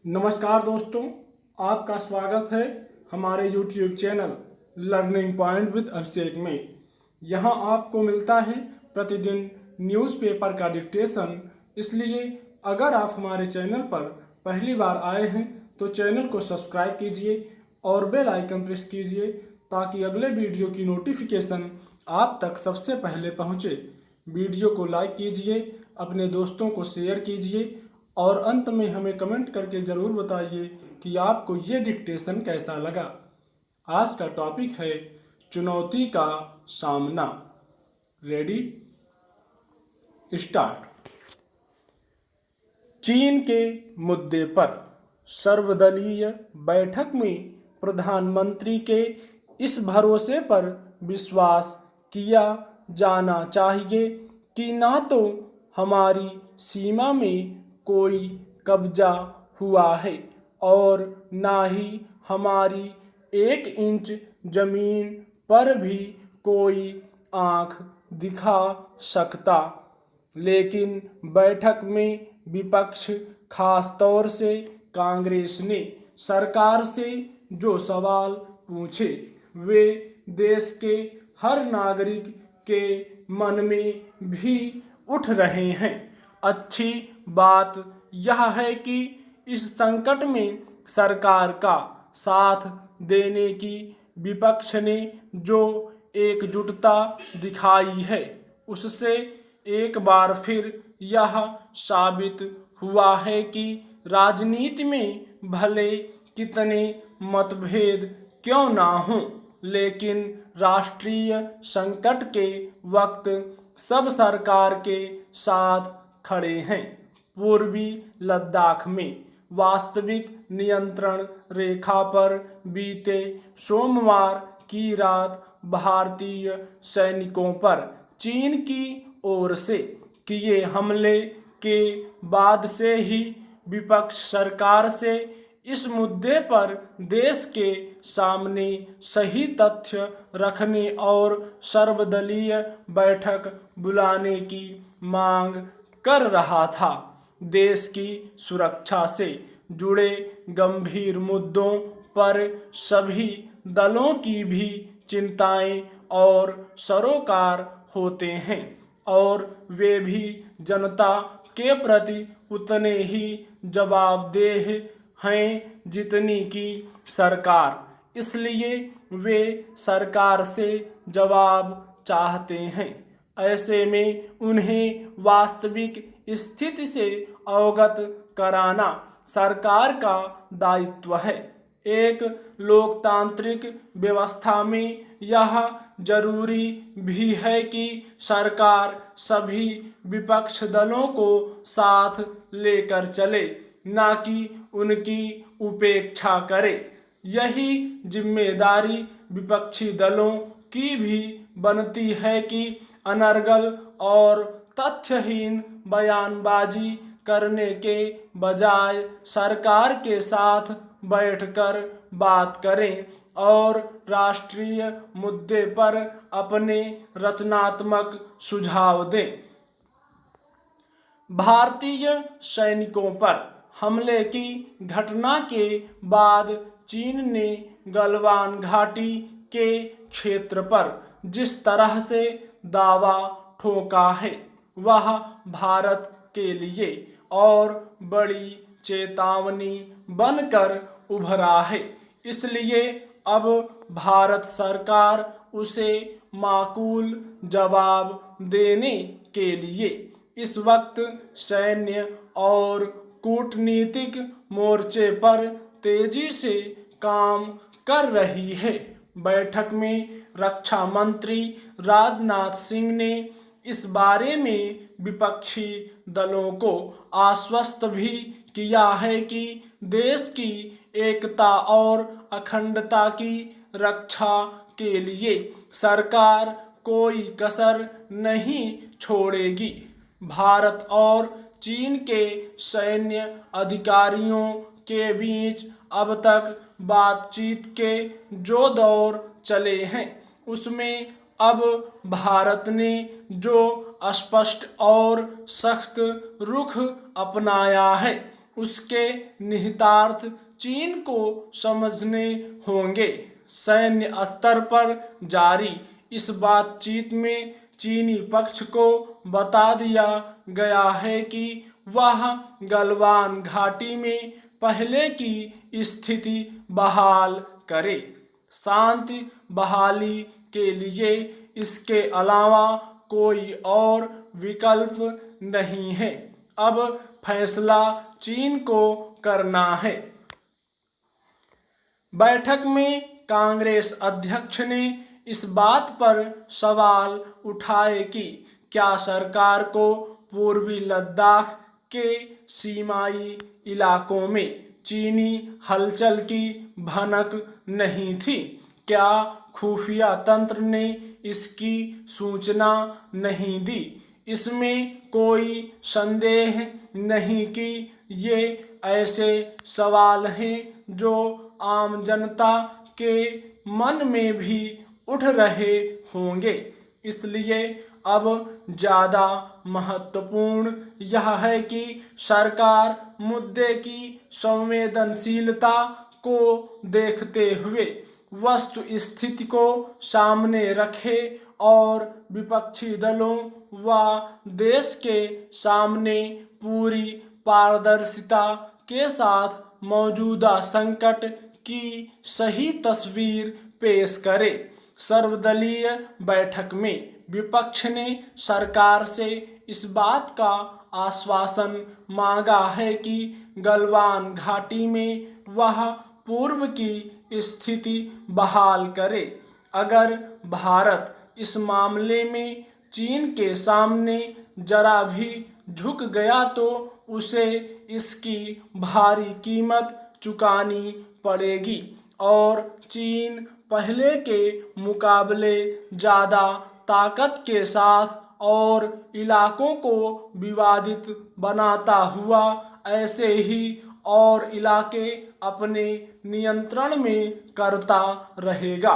नमस्कार दोस्तों, आपका स्वागत है हमारे YouTube channel learning point with Abhishek में। यहाँ आपको मिलता है प्रतिदिन न्यूज़पेपर का डिक्टेशन। इसलिए अगर आप हमारे चैनल पर पहली बार आए हैं तो चैनल को सब्सक्राइब कीजिए और बेल आइकन प्रेस कीजिए ताकि अगले वीडियो की नोटिफिकेशन आप तक सबसे पहले पहुँचे। वीडियो को लाइक कीजिए, अपने दोस्तों को शेयर कीजिए और अंत में हमें कमेंट करके ज़रूर बताइए कि आपको ये डिक्टेशन कैसा लगा। आज का टॉपिक है चुनौती का सामना। Ready, start. चीन के मुद्दे पर सर्वदलीय बैठक में प्रधानमंत्री के इस भरोसे पर विश्वास किया जाना चाहिए कि ना तो हमारी सीमा में कोई कब्जा हुआ है और ना ही हमारी 1 इंच जमीन पर भी कोई आँख दिखा सकता। लेकिन बैठक में विपक्ष, खास तौर से कांग्रेस ने सरकार से जो सवाल पूछे वे देश के हर नागरिक के मन में भी उठ रहे हैं। अच्छी बात यह है कि इस संकट में सरकार का साथ देने की विपक्ष ने जो एकजुटता दिखाई है उससे एक बार फिर यह साबित हुआ है कि राजनीति में भले कितने मतभेद क्यों ना हों, लेकिन राष्ट्रीय संकट के वक्त सब सरकार के साथ खड़े हैं। पूर्वी लद्दाख में वास्तविक नियंत्रण रेखा पर बीते सोमवार की रात भारतीय सैनिकों पर चीन की ओर से किए हमले के बाद से ही विपक्ष सरकार से इस मुद्दे पर देश के सामने सही तथ्य रखने और सर्वदलीय बैठक बुलाने की मांग कर रहा था। देश की सुरक्षा से जुड़े गंभीर मुद्दों पर सभी दलों की भी चिंताएं और सरोकार होते हैं और वे भी जनता के प्रति उतने ही जवाबदेह हैं जितनी कि सरकार। इसलिए वे सरकार से जवाब चाहते हैं। ऐसे में उन्हें वास्तविक स्थिति से अवगत कराना सरकार का दायित्व है। एक लोकतांत्रिक व्यवस्था में यह जरूरी भी है कि सरकार सभी विपक्ष दलों को साथ लेकर चले, ना कि उनकी उपेक्षा करे। यही जिम्मेदारी विपक्षी दलों की भी बनती है कि अनर्गल और तथ्यहीन बयानबाजी करने के बजाय सरकार के साथ बैठकर बात करें और राष्ट्रीय मुद्दे पर अपने रचनात्मक सुझाव दें। भारतीय सैनिकों पर हमले की घटना के बाद चीन ने गलवान घाटी के क्षेत्र पर जिस तरह से दावा ठोका है वह भारत के लिए और बड़ी चेतावनी बनकर उभरा है। इसलिए अब भारत सरकार उसे माकूल जवाब देने के लिए इस वक्त सैन्य और कूटनीतिक मोर्चे पर तेजी से काम कर रही है। बैठक में रक्षा मंत्री राजनाथ सिंह ने इस बारे में विपक्षी दलों को आश्वस्त भी किया है कि देश की एकता और अखंडता की रक्षा के लिए सरकार कोई कसर नहीं छोड़ेगी। भारत और चीन के सैन्य अधिकारियों के बीच अब तक बातचीत के जो दौर चले हैं उसमें अब भारत ने जो स्पष्ट और सख्त रुख अपनाया है उसके निहितार्थ चीन को समझने होंगे। सैन्य स्तर पर जारी इस बातचीत में चीनी पक्ष को बता दिया गया है कि वह गलवान घाटी में पहले की स्थिति बहाल करे। शांति बहाली के लिए इसके अलावा कोई और विकल्प नहीं है। अब फैसला चीन को करना है। बैठक में कांग्रेस अध्यक्ष ने इस बात पर सवाल उठाए कि क्या सरकार को पूर्वी लद्दाख के सीमाई इलाकों में चीनी हलचल की भनक नहीं थी? क्या खुफिया तंत्र ने इसकी सूचना नहीं दी? इसमें कोई संदेह नहीं कि ये ऐसे सवाल हैं जो आम जनता के मन में भी उठ रहे होंगे। इसलिए अब ज़्यादा महत्वपूर्ण यह है कि सरकार मुद्दे की संवेदनशीलता को देखते हुए वस्तु स्थिति को सामने रखे और विपक्षी दलों व देश के सामने पूरी पारदर्शिता के साथ मौजूदा संकट की सही तस्वीर पेश करे। सर्वदलीय बैठक में विपक्ष ने सरकार से इस बात का आश्वासन मांगा है कि गलवान घाटी में वह पूर्व की स्थिति बहाल करे। अगर भारत इस मामले में चीन के सामने जरा भी झुक गया तो उसे इसकी भारी कीमत चुकानी पड़ेगी और चीन पहले के मुकाबले ज़्यादा ताकत के साथ और इलाकों को विवादित बनाता हुआ ऐसे ही और इलाके अपने नियंत्रण में करता रहेगा।